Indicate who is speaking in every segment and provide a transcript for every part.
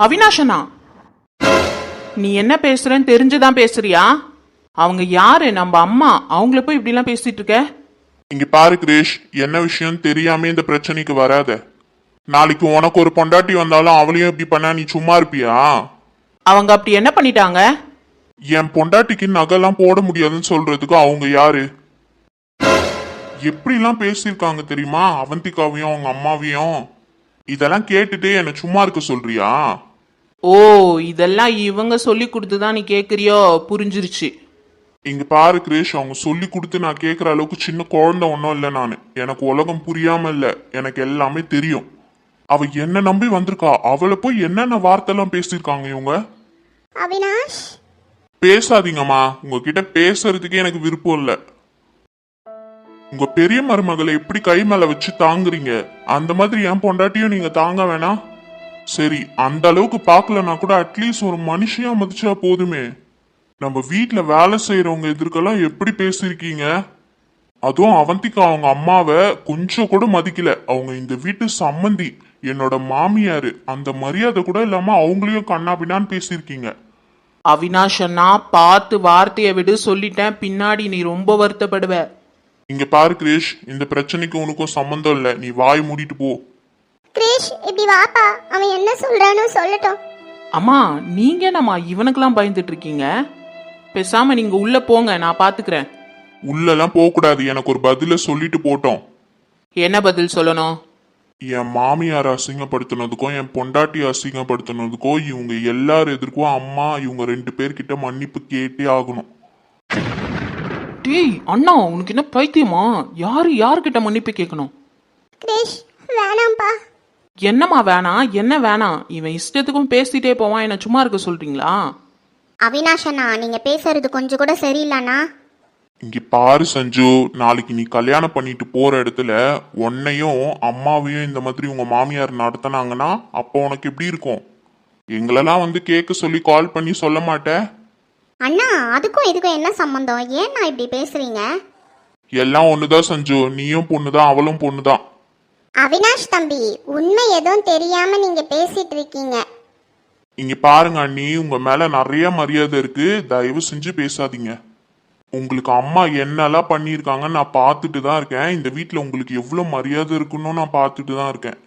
Speaker 1: அவினாஷனா, நீ என்ன பேசுறன்னு தெரிஞ்சுதான் பேசுறியா? அவங்க யாரு? நம்ம அம்மா. அவங்கள போய் இப்படி எல்லாம் பேசிட்டு இருக்க?
Speaker 2: இங்க பாரு கிரேஷ், என்ன விஷயம் தெரியாம இந்த பிரச்சனைக்கு வராத. நாளைக்கு உனக்கு ஒரு பொண்டாட்டி வந்தாலும் அவளையும் இப்படி பண்ணா நீ சும்மா இருப்பியா?
Speaker 1: அவங்க அப்படி என்ன பண்ணிட்டாங்க?
Speaker 2: என் பொண்டாட்டிக்கு நகைலாம் போட முடியாதுன்னு சொல்றதுக்கு அவங்க யாரு? எப்படிலாம் பேசியிருக்காங்க தெரியுமா அவந்திகாவையும் அவங்க அம்மாவையும்? இதெல்லாம் கேட்டுட்டு என்ன சும்மா இருக்க சொல்றியா?
Speaker 1: ஓ, இதெல்லாம் இவங்க சொல்லி கொடுத்துதான் நீ கேக்குறியோ? புரிஞ்சிருச்சு.
Speaker 2: இங்க பாரு கிரேஷ், அவங்க சொல்லி கொடுத்து நான் கேட்குற அளவுக்கு சின்ன குழந்தை ஒன்றும் இல்லை. நான் எனக்கு உலகம் புரியாம இல்லை, எனக்கு எல்லாமே தெரியும். அவ என்ன நம்பி வந்திருக்கா, அவளை போய் என்னென்ன வார்த்தைலாம் பேசியிருக்காங்க இவங்க.
Speaker 3: அவினாஷ்,
Speaker 2: பேசாதீங்கம்மா, உங்ககிட்ட பேசுறதுக்கே எனக்கு விருப்பம் இல்லை. உங்க பெரிய மருமகளை எப்படி கை மேல வச்சு தாங்குறீங்க, அந்த மாதிரி என் பொண்டாட்டியும் நீங்க தாங்க வேணாம்? சரி, அந்த அளவுக்கு பார்க்கலன்னா கூட அட்லீஸ்ட் ஒரு மனுஷியா மதிச்சா போதுமே. நம்ம வீட்டுல வேலை செய்யறவங்க எதிர்க்கெல்லாம் எப்படி பேசிருக்கீங்க? அதுவும் அவந்திக்கு அவங்க அம்மாவை கொஞ்சம் கூட மதிக்கல. அவங்க இந்த வீட்டு சம்மந்தி, என்னோட மாமியாரு, அந்த மரியாதை கூட இல்லாம அவங்களையும் கண்ணாபின்னான்னு பேசியிருக்கீங்க.
Speaker 1: அவினாஷன்னா, பார்த்து வார்த்தையை விடு, சொல்லிட்டேன். பின்னாடி நீ ரொம்ப வருத்தப்படுவ.
Speaker 2: இங்க பாரு கிரேஷ், இந்த பிரச்சனைக்கு உனக்கும் சம்மந்தம் இல்லை, நீ வாய் மூடிட்டு போ.
Speaker 3: கிரேஷ் இப்படி வாப்பா, அவன் என்ன சொல்றானோ சொல்லட்டும்.
Speaker 1: அம்மா, நீங்க என்னம்மா இவனுக்கெல்லாம் பயந்துட்டு இருக்கீங்க? பேசாம நீங்க உள்ள போங்க, நான் பாத்துக்கிறேன்.
Speaker 2: உள்ளெல்லாம் போக கூடாது, எனக்கு ஒரு பதில சொல்லிட்டு போட்டோம்.
Speaker 1: என்ன பதில் சொல்லணும்?
Speaker 2: என் மாமியார் அசிங்கப்படுத்தினதுக்கும் என் பொண்டாட்டி அசிங்கப்படுத்தினதுக்கும் இவங்க எல்லாரும் எதிர்க்கும் அம்மா இவங்க 2 பேர்கிட்ட மன்னிப்பு கேட்டே ஆகணும்.
Speaker 1: டேய் அண்ணா, உனக்கு என்ன பைத்தியமா? யாருக்கிட்ட மன்னிப்பு கேட்கணும்?
Speaker 3: கிரேஷ் வேணாம்பா.
Speaker 1: என்னம்மா வேணாம்? என்ன வேணாம்? இவன் இஷ்டத்துக்கும் பேசிட்டே போவான், என்ன சும்மா இருக்க சொல்றீங்களா?
Speaker 3: அவினாஷண்ணா, நீங்க பேசுறது கொஞ்சம் கூட சரியில்லைண்ணா.
Speaker 2: இங்க பாரு சஞ்சு, நாளைக்கு நீ கல்யாணம் பண்ணிட்டு போற இடத்துல உன்னையும் அம்மாவையும் இந்த மாதிரி உங்க மாமியார் நடத்தினாங்கன்னா அப்போ உனக்கு எப்படி இருக்கும்? எங்களெல்லாம் வந்து கேட்க சொல்லி கால் பண்ணி சொல்ல மாட்டேன்?
Speaker 3: அண்ணா, அதுக்கும் இதுக்கும் என்ன சம்பந்தம்? ஏன்னா இப்படி பேசுறீங்க?
Speaker 2: எல்லாம் ஒண்ணுதான் சஞ்சு, நீயும் பொண்ணுதான் அவளும் பொண்ணுதான்.
Speaker 3: அவினாஷ் தம்பி, உண்மை எதுவும் தெரியாம நீங்க பேசிட்டு இருக்கீங்க.
Speaker 2: இங்க பாருங்க அண்ணி, உங்க மேல நிறைய மரியாதை இருக்கு, தயவு செஞ்சு பேசாதீங்க. உங்களுக்கு அம்மா என்னெல்லாம் பண்ணியிருக்காங்கன்னு நான் பார்த்துட்டு தான் இருக்கேன். இந்த வீட்டில் உங்களுக்கு எவ்வளோ மரியாதை இருக்குன்னு நான் பார்த்துட்டு தான் இருக்கேன்.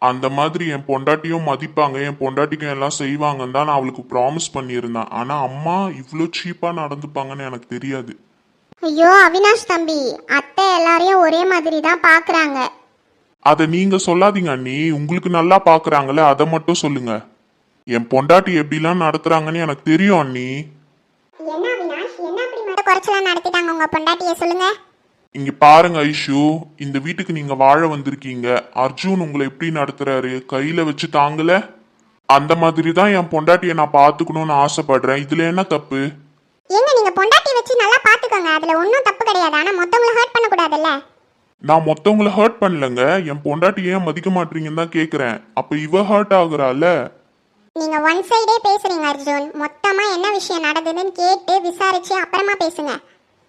Speaker 2: அந்த மாதிரி என் பொண்டாட்டியும் மதிப்பாங்க, என் பொண்டாட்டிக்கும் எல்லாம் செய்வாங்கன்னு தான் நான் அவளுக்கு ப்ராமிஸ் பண்ணியிருந்தேன். ஆனால் அம்மா இவ்வளோ சீப்பாக நடந்துப்பாங்கன்னு எனக்கு தெரியாது.
Speaker 3: ஐயோ அவினாஷ் தம்பி, அத்தை எல்லாரையும் ஒரே மாதிரி தான் பாக்குறாங்க.
Speaker 2: அதை நீங்க சொல்லாதீங்க அண்ணி, உங்களுக்கு நல்லா பார்க்குறாங்களே அதை மட்டும் சொல்லுங்க. என் பொண்டாட்டி எப்படிலாம் நடத்துறாங்கன்னு எனக்கு தெரியும் அண்ணி.
Speaker 3: என்ன அவினாஷ், என்ன அப்படி மட்டும் குறைச்சலாம் நடத்திட்டாங்க உங்க பொண்டாட்டிய சொல்லுங்க.
Speaker 2: இங்க பாருங்க ஐஷு, இந்த வீட்டுக்கு நீங்க வாழ வந்திருக்கீங்க. அர்ஜுன் உங்களை எப்படி நடத்துறாரு, கையில வச்சு தாங்கல? அந்த மாதிரி தான் என் பொண்டாட்டியை நான் பாத்துக்கணும்னு ஆசைப்படுறேன். இதுல என்ன தப்பு?
Speaker 3: ஏங்க, நீங்க பொண்டாட்டிய வச்சு நல்லா பாத்துக்கோங்க, அதுல ஒன்றும் தப்பு கிடையாது. ஆனா மொத்தவங்களை ஹர்ட் பண்ண கூடாதுல்ல.
Speaker 2: நான் மொத்தவங்களை ஹர்ட் பண்ணலங்க, என் பொண்டாட்டி ஏன் மதிக்க மாட்டீங்கன்னு தான் கேக்குறேன். அப்ப இவ ஹர்ட் ஆகுறால?
Speaker 3: நீங்க ஒன் சைடே பேசுறீங்க அர்ஜுன். மொத்தமா என்ன விஷயம் நடந்ததுன்னு கேட்டு விசாரிச்சு அப்புறமா பேசுங்க.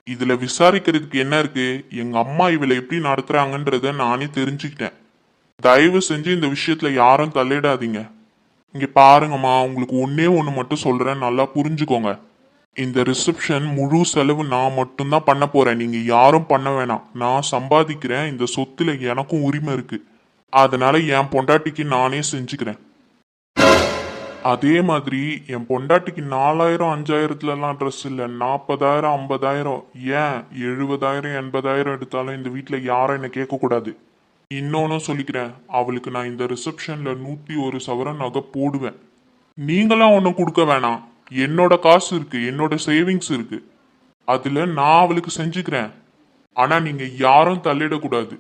Speaker 2: இதுல விசாரிக்கிறதுக்கு என்ன இருக்கு? எங்க அம்மா இவளை எப்படி நடத்துறாங்கன்றத நானே தெரிஞ்சுக்கிட்டேன். தயவு செஞ்சு இந்த விஷயத்துல யாரும் தலையிடாதீங்க. இங்க பாருங்கம்மா, உங்களுக்கு ஒன்னே ஒண்ணு மட்டும் சொல்றேன், நல்லா புரிஞ்சுக்கோங்க. இந்த ரிசப்ஷன் முழு செலவு நான் மட்டும்தான் பண்ண போறேன், நீங்க யாரும் பண்ண வேணாம். நான் சம்பாதிக்கிறேன், இந்த சொத்துல எனக்கும் உரிமை இருக்கு. அதனால என் பொண்டாட்டிக்கு நானே செஞ்சுக்கிறேன். அதே மாதிரி என் பொண்டாட்டிக்கு 4000 5000 ட்ரெஸ் இல்லை, 40,000 50,000 ஏன் 70,000 80,000 எடுத்தாலும் இந்த வீட்டில் யாரும் என்ன கேட்கக்கூடாது. இன்னொன்னும் சொல்லிக்கிறேன், அவளுக்கு நான் இந்த ரிசப்ஷன்ல 101 சவரன் நகை போடுவேன். நீங்களாம் ஒன்றும் கொடுக்க வேணாம், என்னோட காசு இருக்கு, என்னோட சேவிங்ஸ் இருக்கு, அதுல நான் அவளுக்கு செஞ்சுக்கிறேன். ஆனா நீங்க யாரும் தள்ளிடக்கூடாது.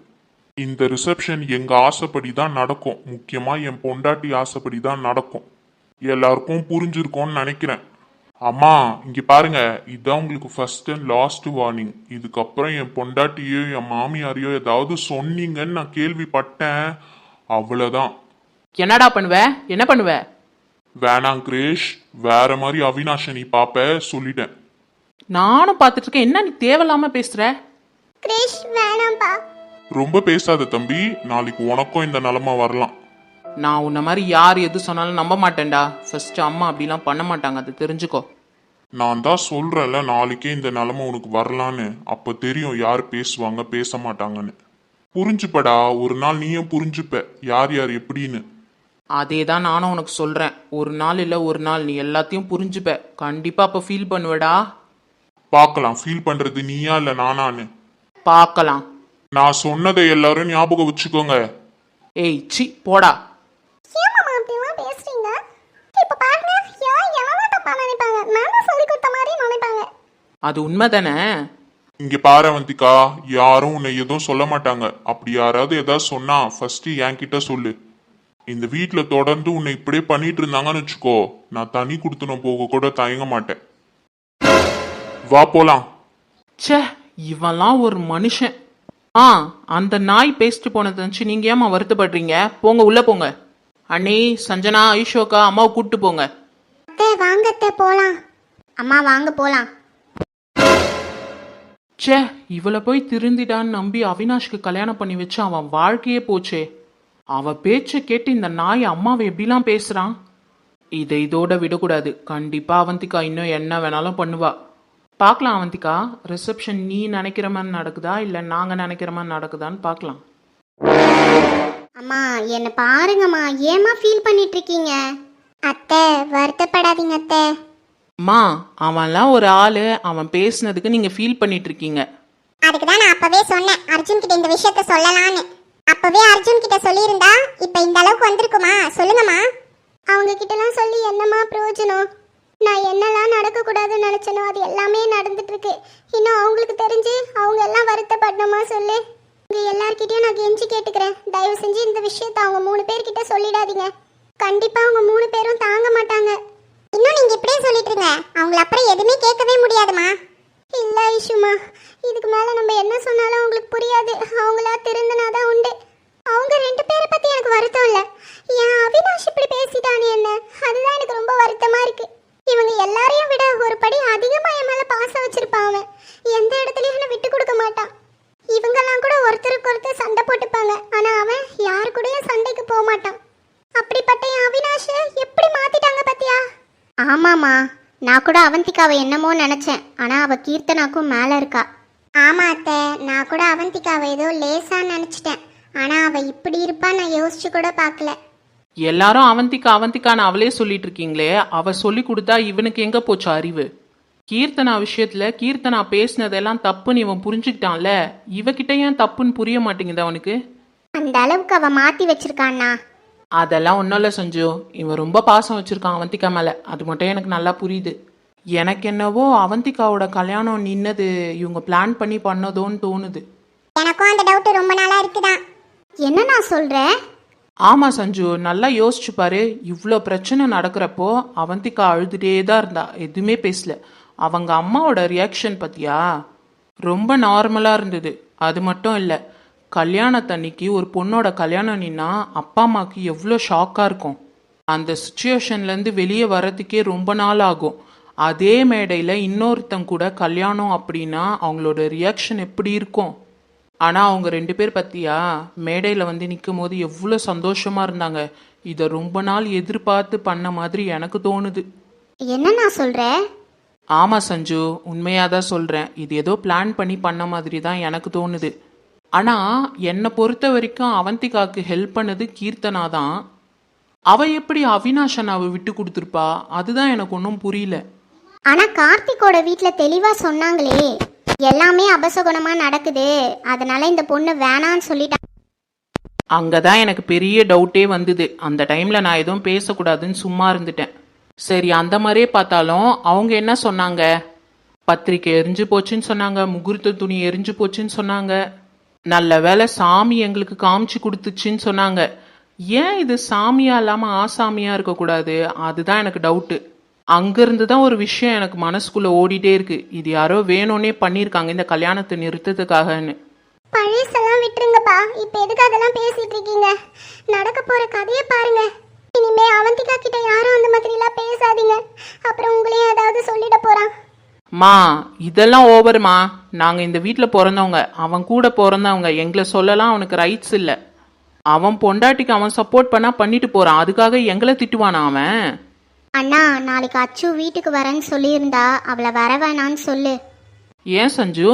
Speaker 2: இந்த ரிசப்ஷன் எங்க ஆசைப்படி தான் நடக்கும், முக்கியமா என் பொண்டாட்டி ஆசைப்படி தான் நடக்கும். எல்லாருக்கும் புரிஞ்சிருக்கும்னு நினைக்கிறேன். அம்மா இங்க பாருங்க, இதுதான் உங்களுக்கு ஃபர்ஸ்ட் அண்ட் லாஸ்ட் வார்னிங். இதுக்கப்புறம் என் பொண்டாட்டியோ என் மாமியாரையோ ஏதாவது சொன்னீங்கன்னு நான் கேள்விப்பட்டேன், அவ்வளவுதான்.
Speaker 1: என்னடா பண்ணுவ? என்ன பண்ணுவ?
Speaker 2: வேணாம் கிரேஷ், வேற மாதிரி அவினாஷை நீ பாப்ப, சொல்லிட்டேன்.
Speaker 1: நானும் பார்த்துட்டு இருக்கேன், என்ன நீ தேவையில்லாம பேசுற?
Speaker 3: கிரேஷ் வேணாம்பா.
Speaker 2: ரொம்ப பேசாத தம்பி, நாளைக்கு உனக்கும் இந்த நிலைமை வரலாம்.
Speaker 1: நான் உன்ன மாதிரி யார் எது சொன்னாலும் நம்ப மாட்டேன்டா. ஃபர்ஸ்ட் அம்மா அப்படிலாம் பண்ண மாட்டாங்க, அது தெரிஞ்சுக்கோ.
Speaker 2: நான் தான் சொல்றேன்ல, நாளைக்கே இந்த நிலைமை உனக்கு வரலான்னு. அப்ப தெரியும் யார் பேசுவாங்க பேச மாட்டாங்கன்னு. புரிஞ்சுப்படா, ஒரு நாள் நீயும் புரிஞ்சுப்ப யார் யார் எப்படின்னு.
Speaker 1: அதே தான் நானும் உனக்கு சொல்றேன். ஒரு நாள் இல்ல ஒரு நாள் நீ எல்லாத்தையும் புரிஞ்சுப்ப. கண்டிப்பா அப்ப ஃபீல் பண்ணுவடா.
Speaker 2: பார்க்கலாம் ஃபீல் பண்றது நீயா இல்ல நானான்னு.
Speaker 1: பார்க்கலாம்.
Speaker 2: நான் சொன்னதை எல்லாரும் ஞாபகம் வச்சுக்கோங்க.
Speaker 1: ஏய் சி போடா.
Speaker 3: ஏமாமா அப்படிலாம் பேசுறீங்க? இப்ப பாருங்க, என்னதான் தப்பா நினைப்பாங்க? நான் தான் சொல்லி கொடுத்த மாதிரி நினைப்பாங்க.
Speaker 1: அது உண்மைதானே?
Speaker 2: இங்க பாரு அவந்திகா, யாரும் உன்னை எதுவும் சொல்ல மாட்டாங்க. அப்படி யாராவது ஏதாவது சொன்னா ஃபர்ஸ்ட் என்கிட்ட சொல்லு. இந்த வீட்ல தொடர்ந்து உன்னை இப்படியே பண்ணிட்டு இருந்தாங்கன்னு வச்சுக்கோ, நான் தனி கொடுத்துன போக கூட தயங்க மாட்டேன். வா போலாம்.
Speaker 1: ச்சே, இவன்லாம் ஒரு மனுஷன். அந்த நாய் பேசிட்டு போனதை நினச்சி நீங்க ஏமா வருத்தப்படுறீங்க? போங்க உள்ள போங்க. அண்ணி, சஞ்சனா, ஐஷோக்கா, அம்மாவை கூப்பிட்டு போங்க.
Speaker 3: அத்தை வாங்க அத்தை போலாம். அம்மா வாங்க போலாம்.
Speaker 1: ச்சே, இவளை போய் திருந்திடான்னு நம்பி அவினாஷ்க்கு கல்யாணம் பண்ணி வச்சு அவன் வாழ்க்கையே போச்சே. அவ பேச்சை கேட்டு இந்த நாய் அம்மாவை எப்படிலாம் பேசுறான். இதை இதோட விடக்கூடாது. கண்டிப்பா அவந்திகா இன்னும் என்ன வேணாலும் பண்ணுவா. பார்க்கலாம் அவந்திகா, ரிசப்ஷன் நீ நினைக்கிற மாதிரி நடக்குதா இல்லை நாங்கள் நினைக்கிற மாதிரி நடக்குதான்னு பார்க்கலாம்.
Speaker 3: அம்மா என்ன பாருங்கம்மா, ஏமா ஃபீல் பண்ணிட்டு இருக்கீங்க? அத்தை வருத்தப்படாதீங்க அத்தை.
Speaker 1: அம்மா, அவன்லாம் ஒரு ஆளு, அவன் பேசுனதுக்கு நீங்க ஃபீல் பண்ணிட்டு இருக்கீங்க.
Speaker 3: அதுக்கு தான் நான் அப்பவே சொன்னேன் அர்ஜுன் கிட்ட இந்த விஷயத்த சொல்லலான்னு. அப்பவே அர்ஜுன் கிட்ட சொல்லியிருந்தா இப்ப இந்த அளவுக்கு வந்திருக்குமா? சொல்லுங்கம்மா. அவங்க கிட்டலாம் சொல்லி என்னம்மா பிரயோஜனம்? நான் என்னெல்லாம் நடக்கக்கூடாதுன்னு நினைச்சனோ அது எல்லாமே நடந்துட்டு இருக்கு. இன்னும் அவங்களுக்கு தெரிஞ்சு அவங்க எல்லாம் வருத்தப்படணுமா சொல்லு? உங்க எல்லார்கிட்டயும் நான் கெஞ்சி கேட்டுக்கிறேன், தயவு செஞ்சு இந்த விஷயத்த அவங்க 3 பேர்கிட்ட சொல்லிடாதீங்க. கண்டிப்பா அவங்க 3 பேரும் தாங்க மாட்டாங்க. இன்னும் நீங்க இப்படியே சொல்லிட்டு இருங்க, அவங்கள அப்புறம் எதுவுமே கேட்கவே முடியாதுமா. இல்ல ஐஷுமா, இதுக்கு மேல நம்ம என்ன சொன்னாலும் அவங்களுக்கு புரியாது. அவங்களா திருந்தினாதான் உண்டு. அவங்க 2 பேரை பத்தி எனக்கு வருத்தம் இல்ல, ஏன் அவினாஷ் இப்படி பேசிட்டானே என்ன, அதுதான் எனக்கு ரொம்ப வருத்தமா இருக்கு. இவங்க எல்லாரையும் விட ஒரு படி அதிகமா என் மேல பாசம் வச்சிருப்பான். அவன் எந்த இடத்துலயும் என்ன விட்டு கொடுக்க மாட்டான். இவங்கெல்லாம் கூட ஒருத்தருக்கு ஒருத்தர் சண்டை போட்டுப்பாங்க, ஆனா அவன் யாரு கூடயும் சண்டைக்கு போக மாட்டான். அப்படிப்பட்ட என் அவினாஷ் எப்படி மாத்திட்டாங்க பாத்தியா? ஆமாமா, நான் கூட அவந்திகாவை என்னமோ நினைச்சேன், ஆனா அவ கீர்த்தனாக்கும் மேல இருக்கா. ஆமா அத்தை, நான் கூட அவந்திகாவை ஏதோ லேசா நினைச்சிட்டேன், ஆனா அவ இப்படி இருப்பா நான் யோசிச்சு கூட பார்க்கல.
Speaker 1: எல்லாரும் அவந்திகா அவந்திகான்னு அவளே சொல்லிட்டு இருக்கீங்களே, அவ சொல்லி கொடுத்தா இவனுக்கு எங்க போச்சு அறிவு? கீர்த்தனா விஷயத்துல கீர்த்தனா பேசினதெல்லாம் தப்புன்னு இவன் புரிஞ்சுக்கிட்டான்ல, இவகிட்ட ஏன் தப்புன்னு புரிய மாட்டேங்குது அவனுக்கு?
Speaker 3: அந்த அளவுக்கு அவ மாத்தி வச்சிருக்கான்னா?
Speaker 1: அதெல்லாம் ஒன்றும் இல்லை சஞ்சு, இவன் ரொம்ப பாசம் வச்சிருக்கான் அவந்திகா மேல, அது மட்டும் எனக்கு நல்லா புரியுது. எனக்கு என்னவோ அவந்திகாவோட கல்யாணம் நின்னது இவங்க பிளான் பண்ணி பண்ணதோன்னு தோணுது.
Speaker 3: எனக்கும் அந்த டவுட் ரொம்ப நாளா இருக்குதான். என்ன நான் சொல்றேன்?
Speaker 1: ஆமா சஞ்சு, நல்லா யோசிச்சு பாரு. இவ்வளோ பிரச்சனை நடக்கிறப்போ அவந்திகா அழுதுட்டே தான் இருந்தா, எதுவுமே பேசல. அவங்க அம்மாவோட ரியாக்ஷன் பத்தியா? ரொம்ப நார்மலாக இருந்தது. அது மட்டும் இல்லை, கல்யாணத்தன்னைக்கு ஒரு பொண்ணோட கல்யாணம் நின்னா அப்பா அம்மாவுக்கு எவ்வளோ ஷாக்காக இருக்கும். அந்த சுச்சுவேஷன்லேருந்து வெளியே வர்றதுக்கே ரொம்ப நாள் ஆகும். அதே மேடையில் இன்னொருத்தங்க கூட கல்யாணம் அப்படின்னா அவங்களோட ரியாக்ஷன் எப்படி இருக்கும்? ஆனால் அவங்க 2 பேர் பற்றியா மேடையில் வந்து நிற்கும் போது எவ்வளோ சந்தோஷமாக இருந்தாங்க. இதை ரொம்ப நாள் எதிர்பார்த்து பண்ண மாதிரி எனக்கு தோணுது.
Speaker 3: என்ன நான் சொல்கிறேன்?
Speaker 1: ஆமாம் சஞ்சு, உண்மையாக தான் சொல்கிறேன். இது ஏதோ பிளான் பண்ணி பண்ண மாதிரி தான் எனக்கு தோணுது. ஆனால் என்னை பொறுத்த வரைக்கும் அவந்திகாவுக்கு ஹெல்ப் பண்ணது கீர்த்தனா தான். அவ எப்படி அவினாஷனாவை விட்டு கொடுத்துருப்பா? அதுதான் எனக்கு ஒன்றும் புரியல.
Speaker 3: ஆனா கார்த்திகோட வீட்ல தெளிவா சொன்னாங்களே, எல்லாமே அபசகுணமா நடக்குது, அதனால இந்த பொண்ணு வேணான்னு சொல்லிட்டா.
Speaker 1: அங்கதான் எனக்கு பெரிய டவுட்டே வந்தது. அந்த டைம்ல நான் எதுவும் பேசக்கூடாதுன்னு சும்மா இருந்துட்டேன். சரி, அந்த மாதிரியே பார்த்தாலும் அவங்க என்ன சொன்னாங்க? பத்திரிக்கை எரிஞ்சு போச்சுன்னு சொன்னாங்க, முகூர்த்த துணி எரிஞ்சு போச்சுன்னு சொன்னாங்க, நல்ல வேளை சாமி எங்களுக்கு காமிச்சு கொடுத்துச்சுன்னு சொன்னாங்க. ஏன் இது சாமியா இல்லாம ஆசாமியா இருக்கக்கூடாது? அதுதான் எனக்கு டவுட்டு. அங்கிருந்து தான் ஒரு விஷயம் எனக்கு மனசுக்குள்ள ஓடிட்டே இருக்கு. இது யாரோ வேணும்னே பண்ணியிருக்காங்க இந்த கல்யாணத்தை நிறுத்தத்துக்காகன்னு.
Speaker 3: பழசெல்லாம் விட்டுருங்கப்பா, இப்ப எதுக்கு அதெல்லாம் பேசிட்டு இருக்கீங்க? நடக்க போற கதையை பாருங்க. இனிமே அவந்திகா கிட்ட யாரும் அந்த மாதிரி எல்லாம் பேசாதீங்க, அப்புறம் உங்களையும் ஏதாவது சொல்லிட போறான்.
Speaker 1: மா, இதெல்லாம் ஓவர்மா. நாங்க இந்த வீட்டில் பிறந்தவங்க, அவன் கூட பிறந்தவங்க, எங்களை சொல்லலாம் அவனுக்கு ரைட்ஸ் இல்லை. அவன் பொண்டாட்டிக்கு அவன் சப்போர்ட் பண்ணா பண்ணிட்டு போறான், அதுக்காக எங்களை திட்டுவானா அவன்?
Speaker 3: அண்ணா நாளைக்கு அச்சு வீட்டுக்கு வரேன்னு சொல்லியிருந்தா அவளை வர வேணான்னு சொல்லு.
Speaker 1: ஏன் சஞ்சு?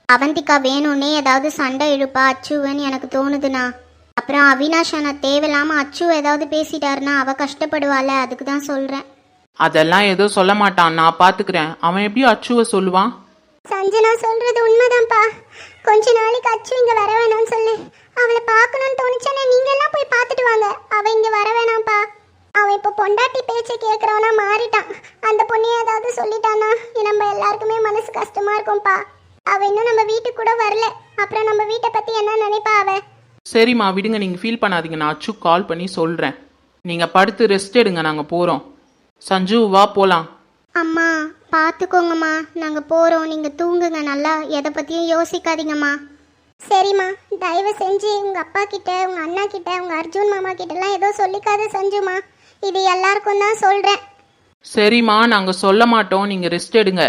Speaker 3: அவந்திகா வேணும்னே ஏதாவது சண்டை இழுப்பா அச்சுவன்னு எனக்கு தோணுதுண்ணா. அப்புறம் அவினாஷ் அண்ணா தேவையில்லாம அச்சு ஏதாவது பேசிட்டாருன்னா அவ கஷ்டப்படுவாள், அதுக்கு தான் சொல்றேன்.
Speaker 1: அதெல்லாம் ஏதோ சொல்ல மாட்டான், நான் பாத்துக்கிறேன். அவன் எப்படி அச்சுவை சொல்லுவான்?
Speaker 3: சஞ்சனா சொல்றது உண்மைதான்ப்பா. கொஞ்ச நாளைக்கு அச்சு இங்க வர வேணாம்னு சொல்லு. அவளை பார்க்கணும்னு தோணுச்சுன்னா நீங்க எல்லாம் போய் பார்த்துட்டு வாங்க. அவ இங்க வர வேணாம்ப்பா. அவன் இப்போ பொண்டாட்டி பேச்சை கேட்கறவனா மாறிட்டான். அந்த பொண்ணு ஏதாவது சொல்லிட்டானா நம்ம எல்லாருக்குமே மனசு கஷ்டமா இருக்கும்ப்பா. அவ இன்னும் நம்ம வீட்டுக்கு கூட வரல. அப்புறம் நம்ம வீட்டை பத்தி என்ன நினைப்பா அவ?
Speaker 1: சரிம்மா விடுங்க, நீங்க ஃபீல் பண்ணாதீங்க, நான் அச்சு கால் பண்ணி சொல்றேன். நீங்க படுத்து ரெஸ்ட் எடுங்க, நாங்க போறோம். சஞ்சு வா போலாம்.
Speaker 3: அம்மா பார்த்துக்கோங்கம்மா, நாங்க போறோம். நீங்க தூங்குங்க நல்லா, எதை பத்தியும் யோசிக்காதீங்கம்மா. சரிம்மா, தயவு செஞ்சு உங்க அப்பா கிட்ட, உங்க அண்ணா கிட்ட, உங்க அர்ஜுன் மாமா கிட்டலாம் ஏதோ சொல்லிக்காத சஞ்சுமா. இது எல்லாருக்கும் தான் சொல்றேன்.
Speaker 1: சரிம்மா, நாங்க சொல்ல மாட்டோம், நீங்க ரெஸ்ட் எடுங்க.